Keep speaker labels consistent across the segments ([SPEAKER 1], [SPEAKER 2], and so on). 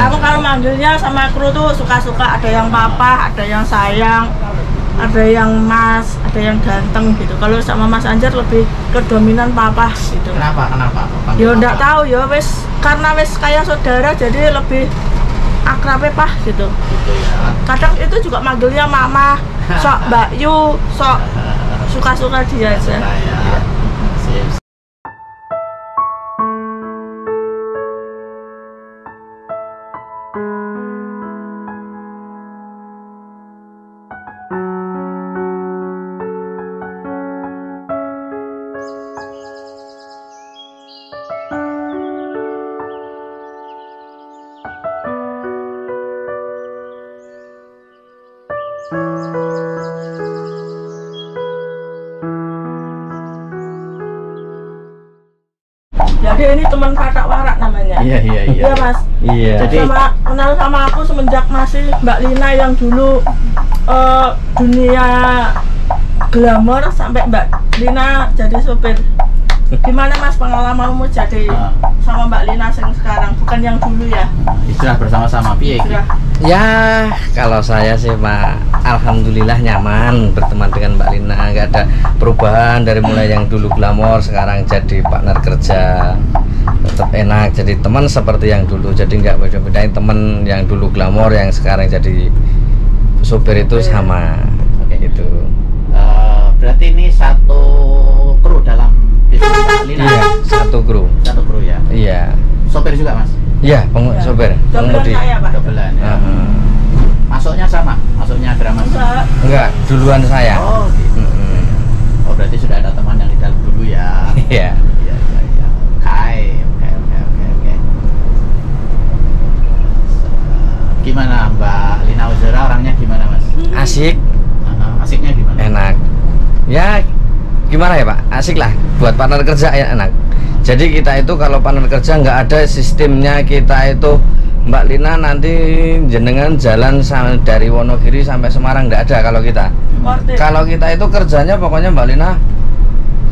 [SPEAKER 1] Aku kalau manggilnya sama kru tuh suka-suka, ada yang papa, ada yang sayang, ada yang mas, ada yang ganteng gitu. Kalau sama Mas Anjar lebih ke dominan papa gitu.
[SPEAKER 2] Kenapa?
[SPEAKER 1] Ya enggak tahu ya, wes karena wes kayak saudara jadi lebih akrabnya pah gitu.
[SPEAKER 2] Gitu ya.
[SPEAKER 1] Kadang itu juga manggilnya mama, sok Mbak Yu, sok suka-suka dia aja.
[SPEAKER 2] Ya. Sip.
[SPEAKER 1] Jadi ini teman katak warak namanya.
[SPEAKER 2] Iya.
[SPEAKER 1] Mas.
[SPEAKER 3] Iya.
[SPEAKER 1] Jadi kenal sama aku semenjak masih Mbak Lina yang dulu dunia glamor sampai Mbak Lina jadi sopir. Gimana Mas pengalamanmu jadi sama Mbak Lina yang sekarang, bukan yang dulu ya?
[SPEAKER 2] Hijrah bersama-sama piye iki?
[SPEAKER 3] Ya, kalau saya sih Pak, alhamdulillah nyaman berteman dengan Mbak Lina. Nggak ada perubahan dari mulai yang dulu glamor sekarang jadi partner kerja, tetap enak. Jadi teman seperti yang dulu. Jadi nggak beda-bedain teman yang dulu glamor yang sekarang jadi supir itu sama.
[SPEAKER 2] Oke.
[SPEAKER 3] Gitu.
[SPEAKER 2] Berarti ini satu kru dalam bisnis Mbak Lina.
[SPEAKER 3] Iya, satu kru.
[SPEAKER 2] Satu kru ya.
[SPEAKER 3] Iya.
[SPEAKER 2] Sopir juga Mas?
[SPEAKER 3] Iya, sopir, pengemudi.
[SPEAKER 1] Saya Pak.
[SPEAKER 2] Dobelan ya. Masuknya sama? Masuknya drama?
[SPEAKER 3] Enggak, duluan saya.
[SPEAKER 2] Oh gitu. Oh berarti sudah ada teman yang di dalam dulu ya.
[SPEAKER 3] Iya.
[SPEAKER 2] Iya. Oke. Gimana Mbak Lina Uzera orangnya gimana Mas?
[SPEAKER 3] Asik,
[SPEAKER 2] Asiknya gimana?
[SPEAKER 3] enak. Ya, gimana ya Pak? Asik lah. Buat partner kerja ya enak. Jadi kita itu kalau partner kerja nggak ada sistemnya kita itu Mbak Lina nanti jenengan jalan dari Wonogiri sampai Semarang, nggak ada kalau kita. Kalau kita itu kerjanya pokoknya Mbak Lina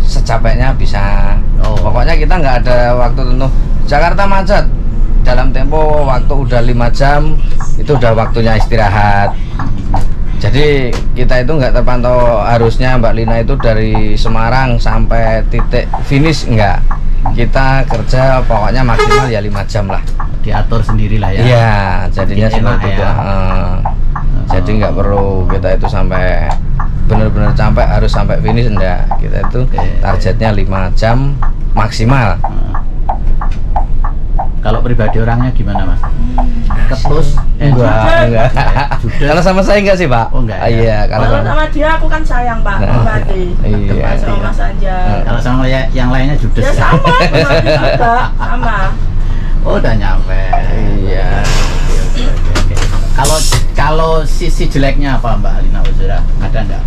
[SPEAKER 3] secapeknya bisa. Pokoknya kita nggak ada waktu tentu. Jakarta macet dalam tempo waktu udah 5 jam itu udah waktunya istirahat. Jadi kita itu nggak terpantau harusnya Mbak Lina itu dari Semarang sampai titik finish enggak. Kita kerja pokoknya maksimal ya 5 jam lah.
[SPEAKER 2] Diatur sendiri lah ya.
[SPEAKER 3] Iya, jadinya
[SPEAKER 2] Enak
[SPEAKER 3] seperti itu.
[SPEAKER 2] ya.
[SPEAKER 3] Jadi nggak perlu kita itu sampai benar-benar sampai harus sampai finish enggak. Kita itu targetnya 5 jam maksimal.
[SPEAKER 2] Kalau pribadi orangnya gimana Mas? Ketus?
[SPEAKER 3] Enggak. Kalau sama saya enggak sih Pak.
[SPEAKER 2] Oh enggak.
[SPEAKER 3] Iya,
[SPEAKER 1] Kalau sama dia aku kan sayang Pak, empati.
[SPEAKER 3] Iya.
[SPEAKER 1] Sama Mas Anjar.
[SPEAKER 2] Kalau sama yang lainnya judes
[SPEAKER 1] Ya sama, empati juga sama.
[SPEAKER 2] Oh udah nyampe.
[SPEAKER 3] Iya.
[SPEAKER 2] Oke. Kalau sisi jeleknya apa Mbak Lina Uzera? Ada enggak?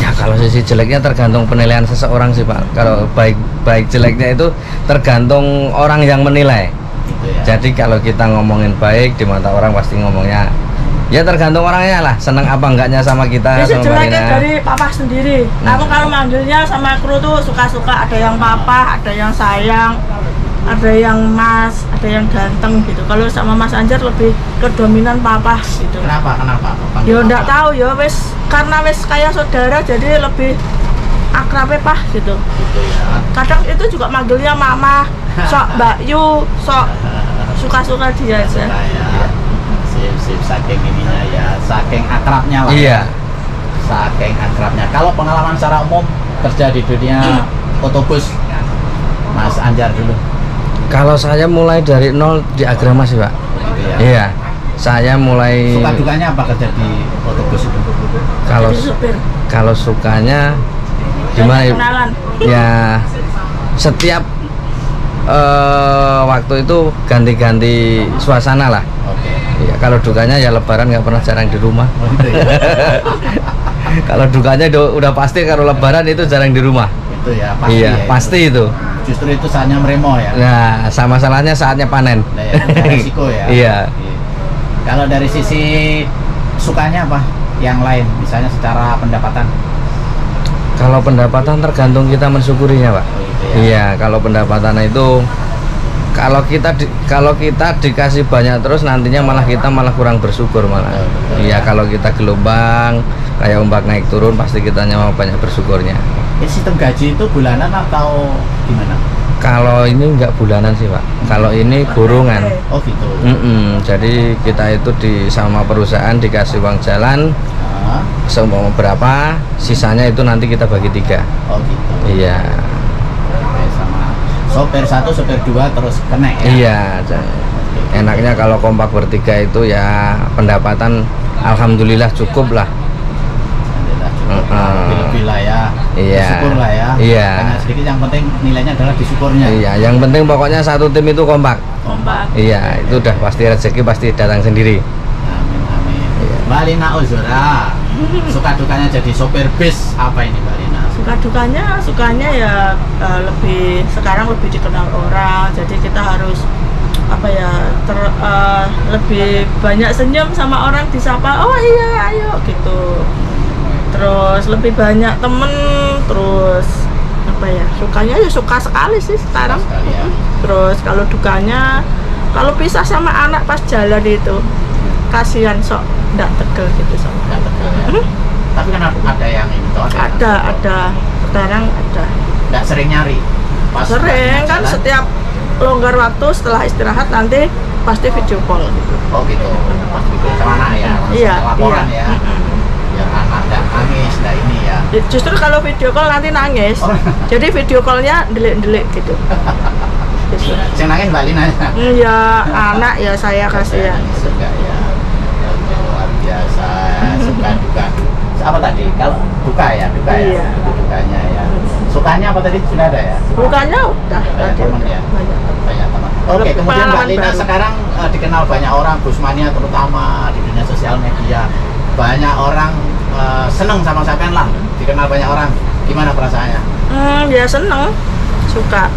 [SPEAKER 3] Ya kalau sisi jeleknya tergantung penilaian seseorang sih Pak. Kalau baik jeleknya itu tergantung orang yang menilai.
[SPEAKER 2] Gitu ya.
[SPEAKER 3] Jadi kalau kita ngomongin baik di mata orang pasti ngomongnya ya tergantung orangnya lah, seneng apa enggaknya sama kita.
[SPEAKER 1] Sisi
[SPEAKER 3] sama
[SPEAKER 1] jeleknya
[SPEAKER 3] Marina.
[SPEAKER 1] dari papa sendiri. Aku kalau manggilnya sama kru tuh suka-suka, ada yang papa, ada yang sayang, ada yang mas, ada yang ganteng gitu. Kalau sama Mas Anjar lebih ke dominan papa gitu.
[SPEAKER 2] Kenapa?
[SPEAKER 1] Ya enggak tahu ya, wes karena wes kayak saudara jadi lebih akrabnya pah gitu.
[SPEAKER 2] Gitu ya.
[SPEAKER 1] Kadang itu juga manggilnya mama, sok Mbak Yu, sok suka-suka dia aja.
[SPEAKER 2] Ya. Sip saking ininya ya, saking akrabnya lah.
[SPEAKER 3] Iya.
[SPEAKER 2] Saking akrabnya. Kalau pengalaman secara umum kerja di dunia otobus, Mas Anjar dulu.
[SPEAKER 3] Kalau saya mulai dari nol di Agrama sih Pak.
[SPEAKER 2] Gitu ya.
[SPEAKER 3] Iya. Saya mulai
[SPEAKER 2] Suka dukanya apa kerja di otobus itu?
[SPEAKER 1] Jadi supir.
[SPEAKER 3] kalau sukanya gimana ya?
[SPEAKER 1] Kenalan.
[SPEAKER 3] Ya setiap waktu itu ganti-ganti suasana lah.
[SPEAKER 2] Oke.
[SPEAKER 3] Ya, kalau dukanya ya Lebaran nggak pernah jarang di rumah.
[SPEAKER 2] Oh, gitu ya.
[SPEAKER 3] Kalau dukanya udah pasti kalau Lebaran itu jarang di rumah.
[SPEAKER 2] Itu ya pasti.
[SPEAKER 3] Iya,
[SPEAKER 2] Ya,
[SPEAKER 3] pasti itu.
[SPEAKER 2] Justru itu saatnya meremo ya.
[SPEAKER 3] Nah, sama salahnya saatnya panen.
[SPEAKER 2] Nah, ya, resiko ya.
[SPEAKER 3] Iya.
[SPEAKER 2] Kalau dari sisi sukanya apa? Yang lain, misalnya secara pendapatan.
[SPEAKER 3] Kalau pendapatan tergantung kita mensyukurinya, Pak.
[SPEAKER 2] Oh, gitu ya.
[SPEAKER 3] Iya, kalau pendapatan itu kalau kita dikasih banyak terus nantinya kita malah kurang bersyukur malah. Iya, kalau kita gelombang kayak ombak naik turun pasti kita nyawa banyak bersyukurnya.
[SPEAKER 2] Sistem gaji itu bulanan atau gimana?
[SPEAKER 3] Kalau ini enggak bulanan sih Pak, kalau ini borongan.
[SPEAKER 2] Oh gitu.
[SPEAKER 3] Jadi kita itu sama perusahaan dikasih uang jalan seumpama berapa, sisanya itu nanti kita bagi 3.
[SPEAKER 2] Oh gitu.
[SPEAKER 3] Iya.
[SPEAKER 2] Sama sopir 1, sopir 2 terus kena ya?
[SPEAKER 3] Iya, enaknya kalau kompak bertiga itu ya pendapatan alhamdulillah cukup lah.
[SPEAKER 2] Lebih lah ya,
[SPEAKER 3] iya.
[SPEAKER 2] Bersyukur lah ya.
[SPEAKER 3] Iya.
[SPEAKER 2] Banyak sedikit, yang penting nilainya adalah disyukurnya.
[SPEAKER 3] Iya, yang penting pokoknya satu tim itu kompak.
[SPEAKER 1] Kompak.
[SPEAKER 3] Iya, itu udah pasti rezeki pasti datang sendiri.
[SPEAKER 2] Amin amin. Iya. Mbak Lina Uzura, suka dukanya jadi sopir bis apa ini Mbak Lina?
[SPEAKER 1] Sukanya ya sekarang lebih dikenal orang, jadi kita harus lebih banyak senyum sama orang, disapa oh iya ayo gitu, terus lebih banyak temen, terus sukanya ya suka sekali sih sekarang.
[SPEAKER 2] Ya.
[SPEAKER 1] Terus kalau dukanya kalau pisah sama anak pas jalan itu kasihan, sok nggak tegel gitu sama.
[SPEAKER 2] Nggak tegel ya. Tapi kan ada yang ini toh,
[SPEAKER 1] Ada sekarang ada.
[SPEAKER 2] Nggak sering nyari pas
[SPEAKER 1] Sering kan
[SPEAKER 2] jalan.
[SPEAKER 1] setiap longgar waktu setelah istirahat nanti pasti video call gitu.
[SPEAKER 2] Oh gitu, pas video sama anak ya,
[SPEAKER 1] Iya,
[SPEAKER 2] laporan
[SPEAKER 1] iya.
[SPEAKER 2] ya, biar anak nggak nangis, nggak ini ya.
[SPEAKER 1] Justru kalau video call nanti nangis, jadi video callnya delik-delik gitu. Gitu.
[SPEAKER 2] Yang nangis Mbak Lina ya?
[SPEAKER 1] Ya anak ya saya kasihan.
[SPEAKER 2] Suka ya. Oke, luar biasa. Suka duka. Apa tadi? Kalau duka ya,
[SPEAKER 1] Iya.
[SPEAKER 2] Dukanya ya. Sukanya apa tadi sudah ada ya?
[SPEAKER 1] Bukannya udah
[SPEAKER 2] Banyak
[SPEAKER 1] tadi
[SPEAKER 2] teman
[SPEAKER 1] udah
[SPEAKER 2] ya?
[SPEAKER 1] banyak teman.
[SPEAKER 2] Banyak teman. Oke,
[SPEAKER 1] Lebih
[SPEAKER 2] kemudian Mbak
[SPEAKER 1] pengalaman
[SPEAKER 2] Lina
[SPEAKER 1] baru.
[SPEAKER 2] sekarang dikenal banyak orang, Busmania terutama di dunia sosial media. Banyak orang seneng sama sampean lah, dikenal banyak orang. Gimana perasaannya?
[SPEAKER 1] Ya seneng, suka.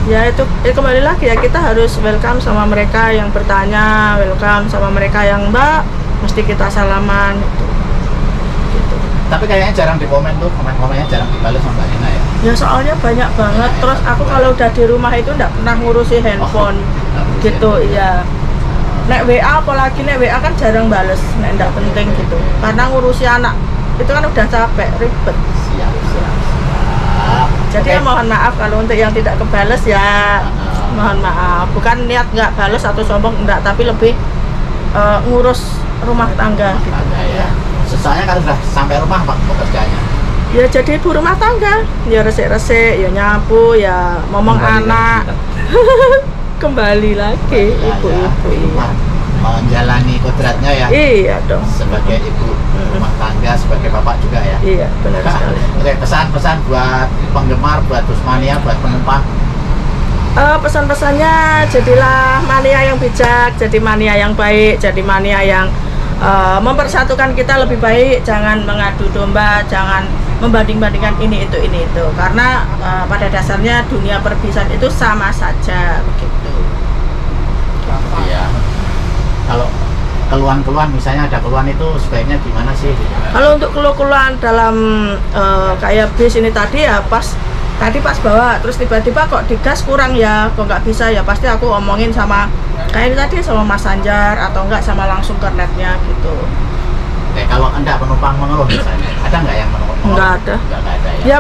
[SPEAKER 1] Ya itu kembali lagi ya, kita harus welcome sama mereka yang bertanya, welcome sama mereka yang Mbak, mesti kita salaman gitu.
[SPEAKER 2] Tapi kayaknya jarang di komen tuh, komen-komennya jarang dibalas sama Mbak Lina ya.
[SPEAKER 1] Ya soalnya banyak banget, terus aku kalau udah di rumah itu nggak pernah ngurusi handphone gitu, iya. Nek WA apalagi nek WA kan jarang bales, nek nggak penting gitu. Karena ngurusi anak itu kan udah capek, ribet.
[SPEAKER 2] Siap.
[SPEAKER 1] Jadi
[SPEAKER 2] Oke.
[SPEAKER 1] ya mohon maaf kalau untuk yang tidak kebales ya mohon maaf. Bukan niat nggak bales atau sombong enggak, tapi lebih ngurus rumah tangga gitu.
[SPEAKER 2] Ada ya. Soalnya kalau sudah sampai rumah Pak pekerjaannya.
[SPEAKER 1] Ya jadi ibu rumah tangga, ya resik-resik, ya nyapu, ya ngomong anak. Kembali lagi ibu-ibu.
[SPEAKER 2] Ya. Menjalani kodratnya ya.
[SPEAKER 1] Iya dong.
[SPEAKER 2] Sebagai ibu rumah tangga, sebagai bapak juga ya.
[SPEAKER 1] Iya benar sekali.
[SPEAKER 2] Oke, pesan-pesan buat penggemar, buat Busmania, buat penumpang.
[SPEAKER 1] Pesan-pesannya jadilah mania yang bijak, jadi mania yang baik, jadi mania yang mempersatukan kita lebih baik, jangan mengadu domba, jangan membanding-bandingkan ini itu, karena pada dasarnya dunia perbisan itu sama saja begitu.
[SPEAKER 2] Iya. Kalau keluhan-keluhan, misalnya ada keluhan itu sebaiknya gimana sih?
[SPEAKER 1] Kalau untuk keluhan dalam kayak bis ini tadi ya pas bawa terus tiba-tiba kok digas kurang ya, kok nggak bisa ya, pasti aku omongin sama kayak ini tadi sama Mas Anjar atau enggak sama langsung ke netnya gitu.
[SPEAKER 2] Oke, kalau Anda penumpang mengeluh misalnya, ada nggak yang mengeluh?
[SPEAKER 1] Nggak ada.
[SPEAKER 2] Nggak ada ya.
[SPEAKER 1] Ya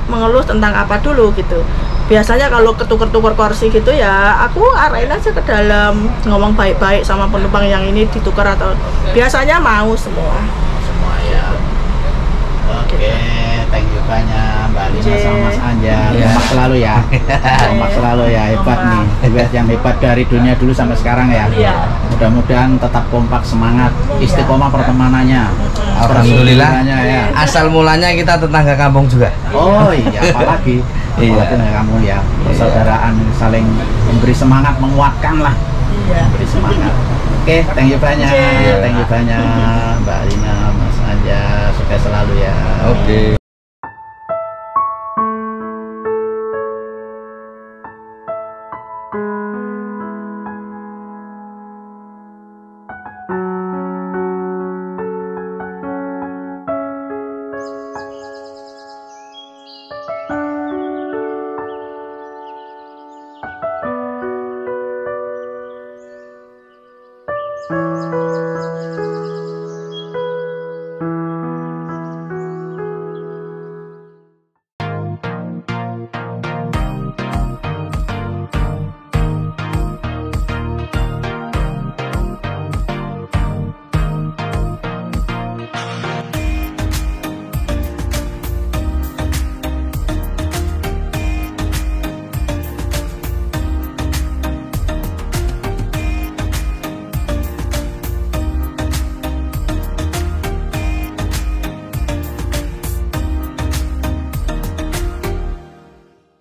[SPEAKER 1] mengeluh tentang apa dulu gitu. Biasanya kalau ketuker-tuker kursi gitu ya aku arahin aja ke dalam, ngomong baik-baik sama penumpang yang ini ditukar atau biasanya mau semua.
[SPEAKER 2] Semua ya. Oke, thank you banyak Mbak Lina sama Mas Anjar.
[SPEAKER 3] Iya.
[SPEAKER 2] Kompak selalu ya. Kompak selalu ya, hebat nih. Hebat, yang hebat dari dunia dulu sampai sekarang ya.
[SPEAKER 1] Iya.
[SPEAKER 2] Mudah-mudahan tetap kompak, semangat, istiqomah pertemanannya.
[SPEAKER 3] Alhamdulillah.
[SPEAKER 2] Perjuangannya ya.
[SPEAKER 3] Asal mulanya kita tetangga kampung juga.
[SPEAKER 2] Oh iya, apalagi
[SPEAKER 3] Iya.
[SPEAKER 2] kamu ya, persaudaraan saling memberi semangat, menguatkan lah,
[SPEAKER 1] Iya.
[SPEAKER 2] memberi semangat. Oke, thank you banyak,
[SPEAKER 1] Oke.
[SPEAKER 2] thank you banyak Mbak Lina, Mas Anjar, sukses selalu ya.
[SPEAKER 3] Oke.